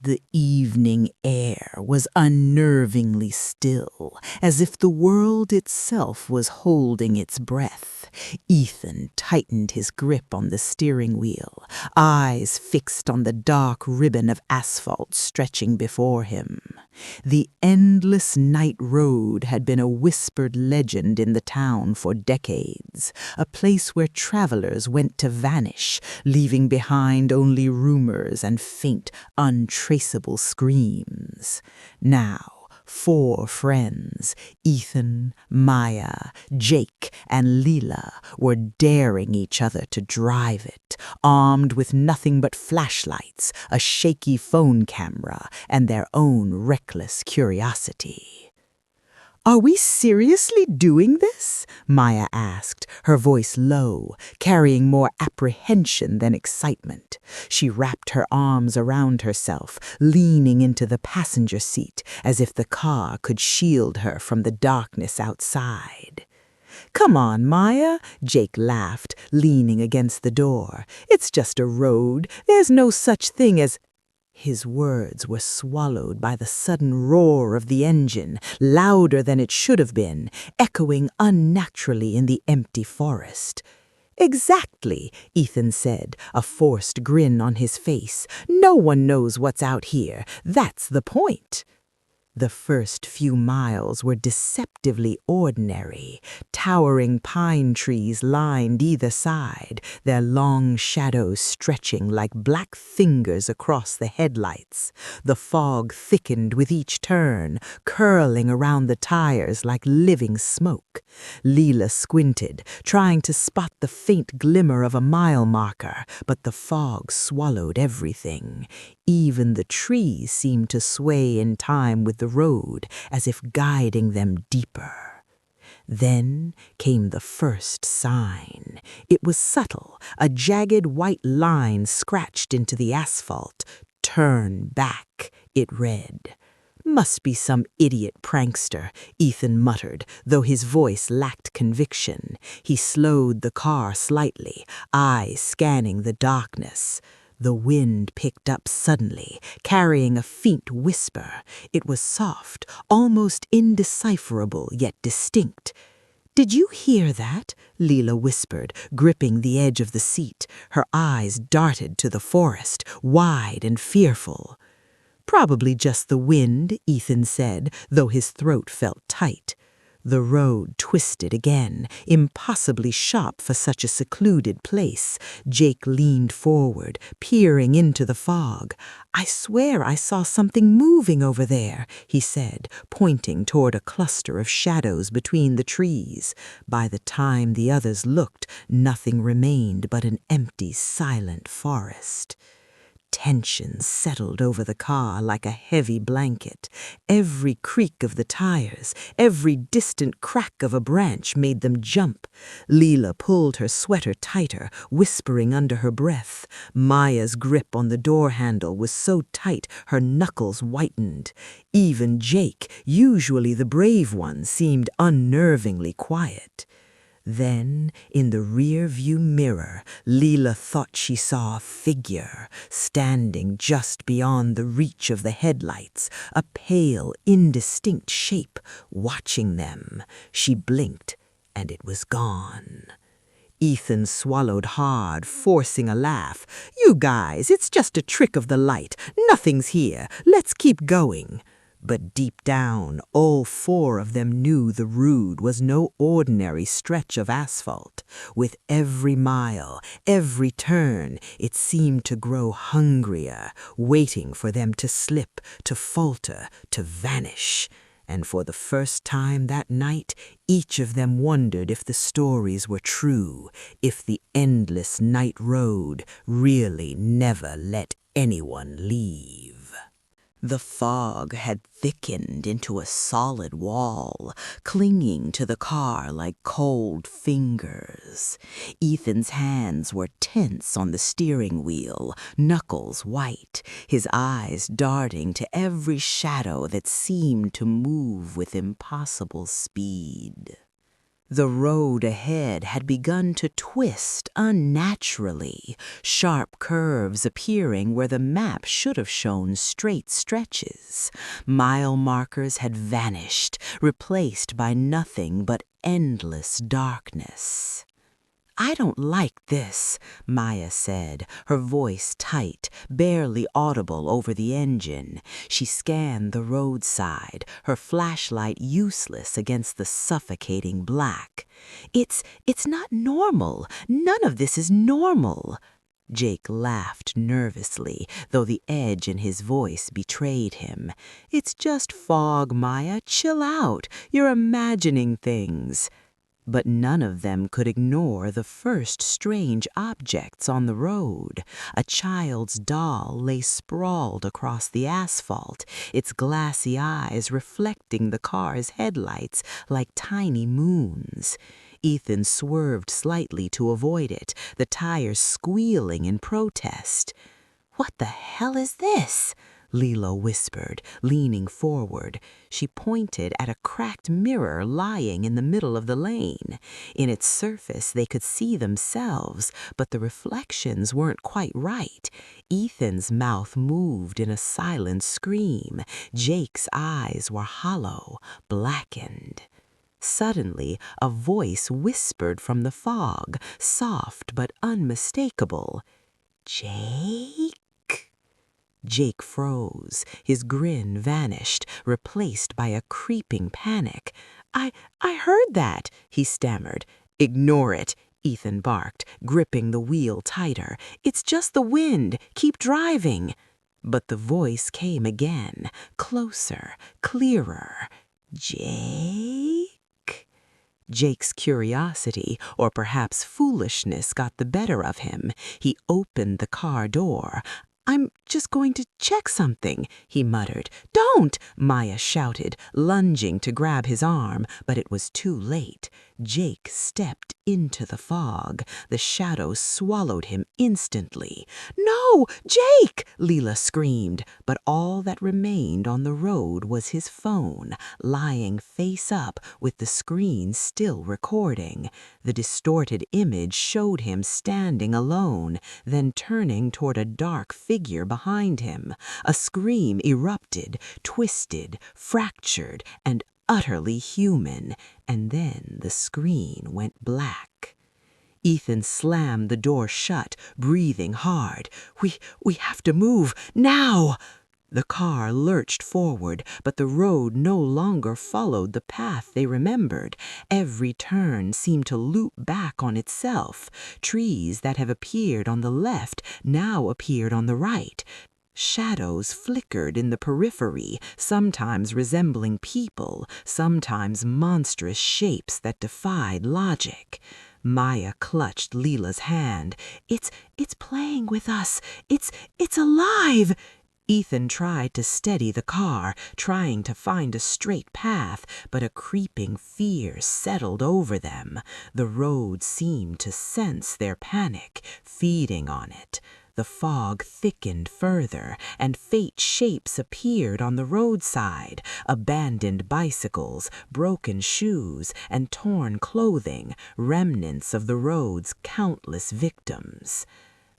The evening air was unnervingly still, as if the world itself was holding its breath. Ethan tightened his grip on the steering wheel, eyes fixed on the dark ribbon of asphalt stretching before him. The endless night road had been a whispered legend in the town for decades, a place where travelers went to vanish, leaving behind only rumors and faint, untraceable screams. Now, 4 friends, Ethan, Maya, Jake, and Leela, were daring each other to drive it, armed with nothing but flashlights, a shaky phone camera, and their own reckless curiosity. "Are we seriously doing this?" Maya asked, her voice low, carrying more apprehension than excitement. She wrapped her arms around herself, leaning into the passenger seat as if the car could shield her from the darkness outside. "Come on, Maya," Jake laughed, leaning against the door. "It's just a road. There's no such thing as—" His words were swallowed by the sudden roar of the engine, louder than it should have been, echoing unnaturally in the empty forest. "Exactly," Ethan said, a forced grin on his face. "No one knows what's out here. That's the point." The first few miles were deceptively ordinary. Towering pine trees lined either side, their long shadows stretching like black fingers across the headlights. The fog thickened with each turn, curling around the tires like living smoke. Leela squinted, trying to spot the faint glimmer of a mile marker, but the fog swallowed everything. Even the trees seemed to sway in time with the road, as if guiding them deeper. Then came the first sign. It was subtle, a jagged white line scratched into the asphalt. "Turn back," it read. "Must be some idiot prankster," Ethan muttered, though his voice lacked conviction. He slowed the car slightly, eyes scanning the darkness. The wind picked up suddenly, carrying a faint whisper. It was soft, almost indecipherable, yet distinct. "Did you hear that?" Leela whispered, gripping the edge of the seat. Her eyes darted to the forest, wide and fearful. "Probably just the wind," Ethan said, though his throat felt tight. The road twisted again, impossibly sharp for such a secluded place. Jake leaned forward, peering into the fog. "I swear I saw something moving over there," he said, pointing toward a cluster of shadows between the trees. By the time the others looked, nothing remained but an empty, silent forest. Tension settled over the car like a heavy blanket. Every creak of the tires, every distant crack of a branch made them jump. Leela pulled her sweater tighter, whispering under her breath. Maya's grip on the door handle was so tight her knuckles whitened. Even Jake, usually the brave one, seemed unnervingly quiet. Then, in the rear-view mirror, Leela thought she saw a figure, standing just beyond the reach of the headlights, a pale, indistinct shape, watching them. She blinked, and it was gone. Ethan swallowed hard, forcing a laugh. "You guys, it's just a trick of the light. Nothing's here. Let's keep going." But deep down, all 4 of them knew the road was no ordinary stretch of asphalt. With every mile, every turn, it seemed to grow hungrier, waiting for them to slip, to falter, to vanish. And for the first time that night, each of them wondered if the stories were true, if the endless night road really never let anyone leave. The fog had thickened into a solid wall, clinging to the car like cold fingers. Ethan's hands were tense on the steering wheel, knuckles white, his eyes darting to every shadow that seemed to move with impossible speed. The road ahead had begun to twist unnaturally, sharp curves appearing where the map should have shown straight stretches. Mile markers had vanished, replaced by nothing but endless darkness. "I don't like this," Maya said, her voice tight, barely audible over the engine. She scanned the roadside, her flashlight useless against the suffocating black. It's not normal. None of this is normal." Jake laughed nervously, though the edge in his voice betrayed him. "It's just fog, Maya. Chill out. You're imagining things." But none of them could ignore the first strange objects on the road. A child's doll lay sprawled across the asphalt, its glassy eyes reflecting the car's headlights like tiny moons. Ethan swerved slightly to avoid it, the tires squealing in protest. "What the hell is this?" Lila whispered, leaning forward. She pointed at a cracked mirror lying in the middle of the lane. In its surface they could see themselves, but the reflections weren't quite right. Ethan's mouth moved in a silent scream. Jake's eyes were hollow, blackened. Suddenly, a voice whispered from the fog, soft but unmistakable. "Jake?" Jake froze. His grin vanished, replaced by a creeping panic. I heard that," he stammered. "Ignore it," Ethan barked, gripping the wheel tighter. "It's just the wind. Keep driving." But the voice came again, closer, clearer. "Jake?" Jake's curiosity, or perhaps foolishness, got the better of him. He opened the car door. "I'm just going to check something," he muttered. "Don't!" Maya shouted, lunging to grab his arm, but it was too late. Jake stepped into the fog. The shadows swallowed him instantly. "No, Jake!" Lila screamed, but all that remained on the road was his phone, lying face up with the screen still recording. The distorted image showed him standing alone, then turning toward a dark figure behind him. A scream erupted, twisted, fractured, and utterly human, and then the screen went black. Ethan slammed the door shut, breathing hard. We have to move, now!" The car lurched forward, but the road no longer followed the path they remembered. Every turn seemed to loop back on itself. Trees that have appeared on the left now appeared on the right. Shadows flickered in the periphery, sometimes resembling people, sometimes monstrous shapes that defied logic. Maya clutched Lila's hand. It's playing with us. It's alive!" Ethan tried to steady the car, trying to find a straight path, but a creeping fear settled over them. The road seemed to sense their panic, feeding on it. The fog thickened further, and faint shapes appeared on the roadside. Abandoned bicycles, broken shoes, and torn clothing, remnants of the road's countless victims.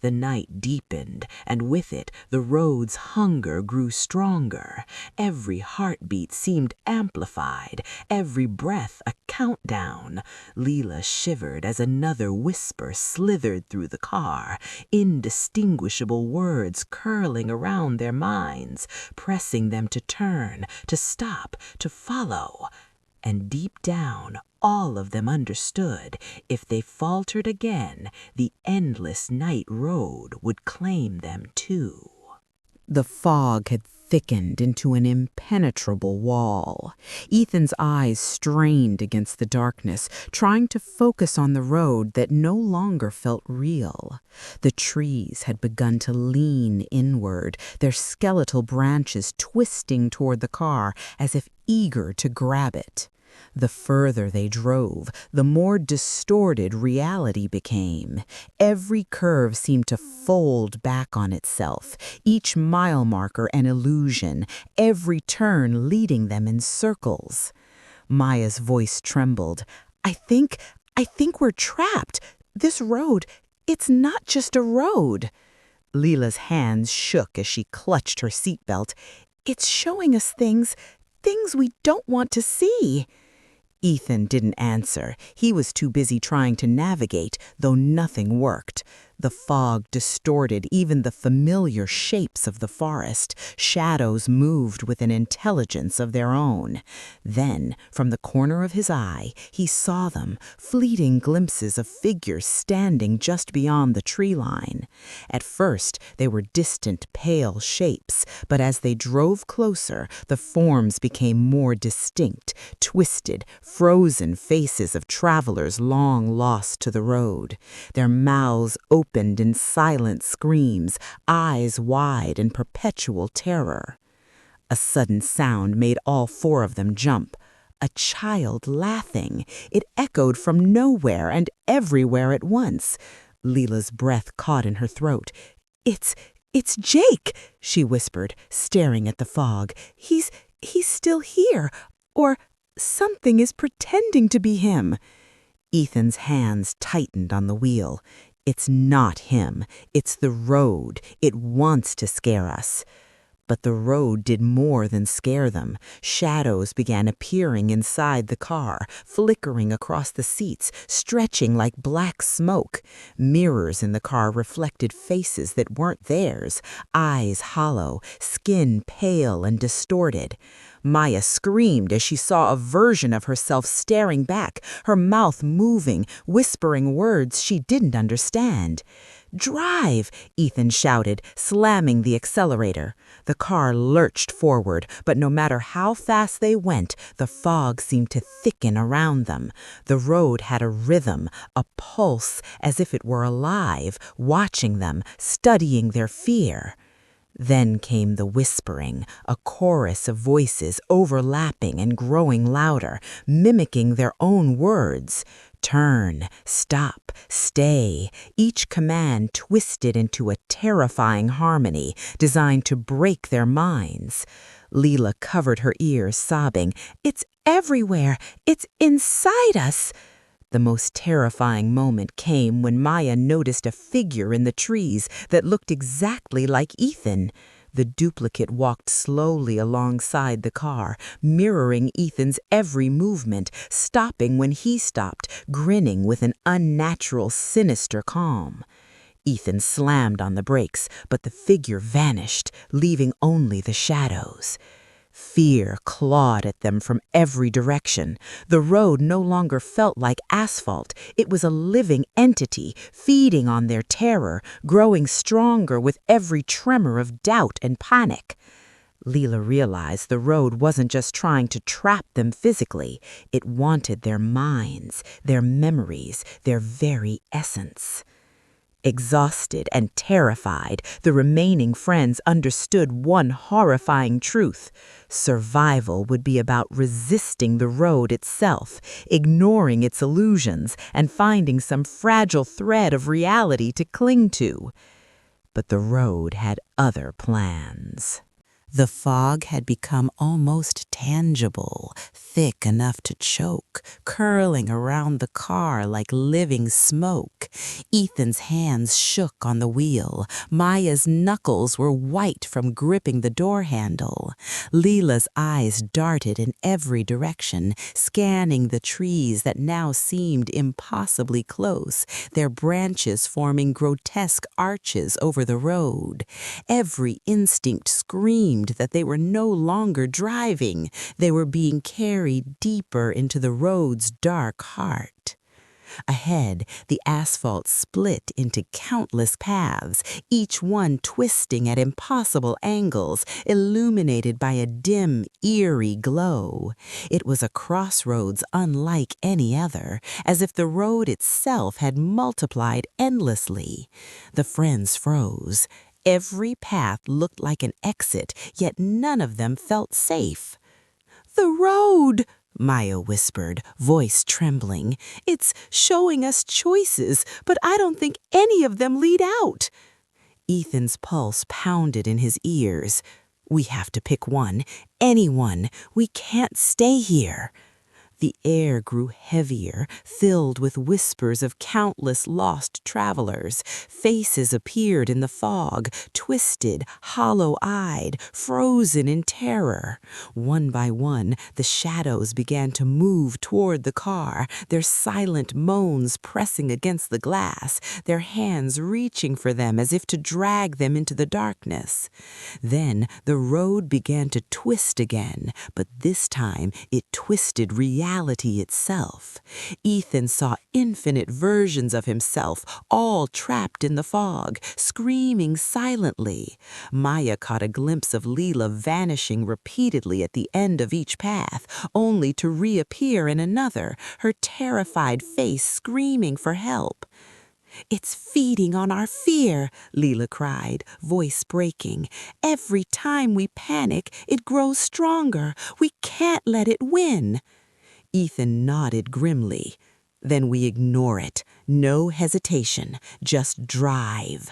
The night deepened, and with it the road's hunger grew stronger. Every heartbeat seemed amplified, every breath a countdown. Lila shivered as another whisper slithered through the car, indistinguishable words curling around their minds, pressing them to turn, to stop, to follow. And deep down, all of them understood, if they faltered again, the endless night road would claim them too. The fog had thickened into an impenetrable wall. Ethan's eyes strained against the darkness, trying to focus on the road that no longer felt real. The trees had begun to lean inward, their skeletal branches twisting toward the car as if eager to grab it. The further they drove, the more distorted reality became. Every curve seemed to fold back on itself, each mile marker an illusion, every turn leading them in circles. Maya's voice trembled. I think we're trapped. This road, it's not just a road." Leela's hands shook as she clutched her seatbelt. "It's showing us things we don't want to see." Ethan didn't answer. He was too busy trying to navigate, though nothing worked. The fog distorted even the familiar shapes of the forest. Shadows moved with an intelligence of their own. Then, from the corner of his eye, he saw them, fleeting glimpses of figures standing just beyond the tree line. At first, they were distant, pale shapes, but as they drove closer, the forms became more distinct, twisted, frozen faces of travelers long lost to the road. Their mouths opened in silent screams, eyes wide in perpetual terror. A sudden sound made all four of them jump. A child laughing. It echoed from nowhere and everywhere at once. Leela's breath caught in her throat. It's Jake," she whispered, staring at the fog. He's still here. Or something is pretending to be him." Ethan's hands tightened on the wheel. "It's not him. It's the road. It wants to scare us." But the road did more than scare them. Shadows began appearing inside the car, flickering across the seats, stretching like black smoke. Mirrors in the car reflected faces that weren't theirs, eyes hollow, skin pale and distorted. Maya screamed as she saw a version of herself staring back, her mouth moving, whispering words she didn't understand. "Drive!" Ethan shouted, slamming the accelerator. The car lurched forward, but no matter how fast they went, the fog seemed to thicken around them. The road had a rhythm, a pulse, as if it were alive, watching them, studying their fear. Then came the whispering, a chorus of voices overlapping and growing louder, mimicking their own words. Turn, stop, stay, each command twisted into a terrifying harmony designed to break their minds. Leela covered her ears, sobbing, "It's everywhere! It's inside us!" The most terrifying moment came when Maya noticed a figure in the trees that looked exactly like Ethan. The duplicate walked slowly alongside the car, mirroring Ethan's every movement, stopping when he stopped, grinning with an unnatural, sinister calm. Ethan slammed on the brakes, but the figure vanished, leaving only the shadows. Fear clawed at them from every direction. The road no longer felt like asphalt. It was a living entity, feeding on their terror, growing stronger with every tremor of doubt and panic. Leela realized the road wasn't just trying to trap them physically. It wanted their minds, their memories, their very essence. Exhausted and terrified, the remaining friends understood one horrifying truth. Survival would be about resisting the road itself, ignoring its illusions, and finding some fragile thread of reality to cling to. But the road had other plans. The fog had become almost tangible, thick enough to choke, curling around the car like living smoke. Ethan's hands shook on the wheel. Maya's knuckles were white from gripping the door handle. Leela's eyes darted in every direction, scanning the trees that now seemed impossibly close, their branches forming grotesque arches over the road. Every instinct screamed that they were no longer driving. They were being carried deeper into the road's dark heart. Ahead, the asphalt split into countless paths, each one twisting at impossible angles, illuminated by a dim, eerie glow. It was a crossroads unlike any other, as if the road itself had multiplied endlessly. The friends froze. Every path looked like an exit, yet none of them felt safe. "The road," Maya whispered, voice trembling. "It's showing us choices, but I don't think any of them lead out." Ethan's pulse pounded in his ears. "We have to pick one, any one. We can't stay here." The air grew heavier, filled with whispers of countless lost travelers. Faces appeared in the fog, twisted, hollow-eyed, frozen in terror. One by one, the shadows began to move toward the car, their silent moans pressing against the glass, their hands reaching for them as if to drag them into the darkness. Then the road began to twist again, but this time it twisted reality itself. Ethan saw infinite versions of himself, all trapped in the fog, screaming silently. Maya caught a glimpse of Leela vanishing repeatedly at the end of each path, only to reappear in another, her terrified face screaming for help. "It's feeding on our fear," Leela cried, voice breaking. "Every time we panic, it grows stronger. We can't let it win." Ethan nodded grimly. "Then we ignore it. No hesitation, just drive."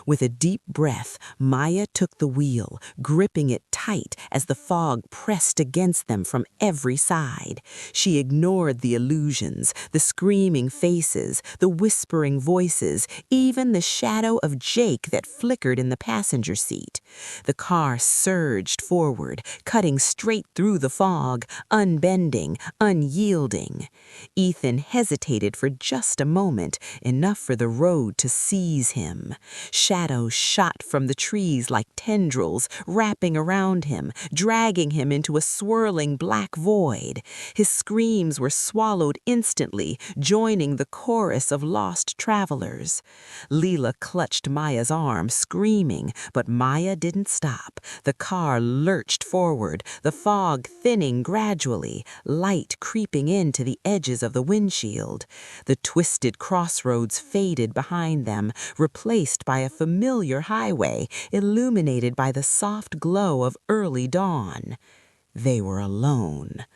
With a deep breath, Maya took the wheel, gripping it tight as the fog pressed against them from every side. She ignored the illusions, the screaming faces, the whispering voices, even the shadow of Jake that flickered in the passenger seat. The car surged forward, cutting straight through the fog, unbending, unyielding. Ethan hesitated for just a moment, enough for the road to seize him. Shadows shot from the trees like tendrils, wrapping around him, dragging him into a swirling black void. His screams were swallowed instantly, joining the chorus of lost travelers. Leela clutched Maya's arm, screaming, but Maya didn't stop. The car lurched forward, the fog thinning gradually, light creeping into the edges of the windshield. The twisted crossroads faded behind them, replaced by a familiar highway illuminated by the soft glow of early dawn. They were alone.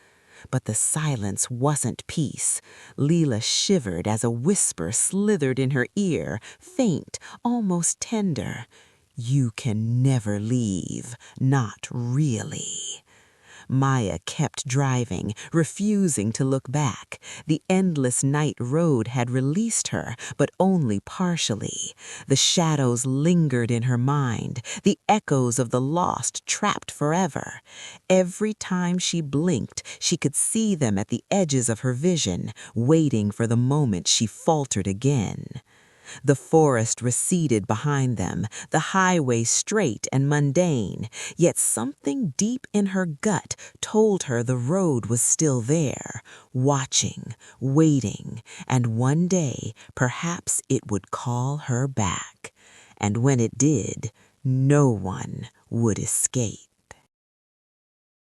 But the silence wasn't peace. Leela shivered as a whisper slithered in her ear, faint, almost tender. "You can never leave, not really." Maya kept driving, refusing to look back. The endless night road had released her, but only partially. The shadows lingered in her mind, the echoes of the lost trapped forever. Every time she blinked, she could see them at the edges of her vision, waiting for the moment she faltered again. The forest receded behind them, the highway straight and mundane, yet something deep in her gut told her the road was still there, watching, waiting, and one day perhaps it would call her back. And when it did, no one would escape.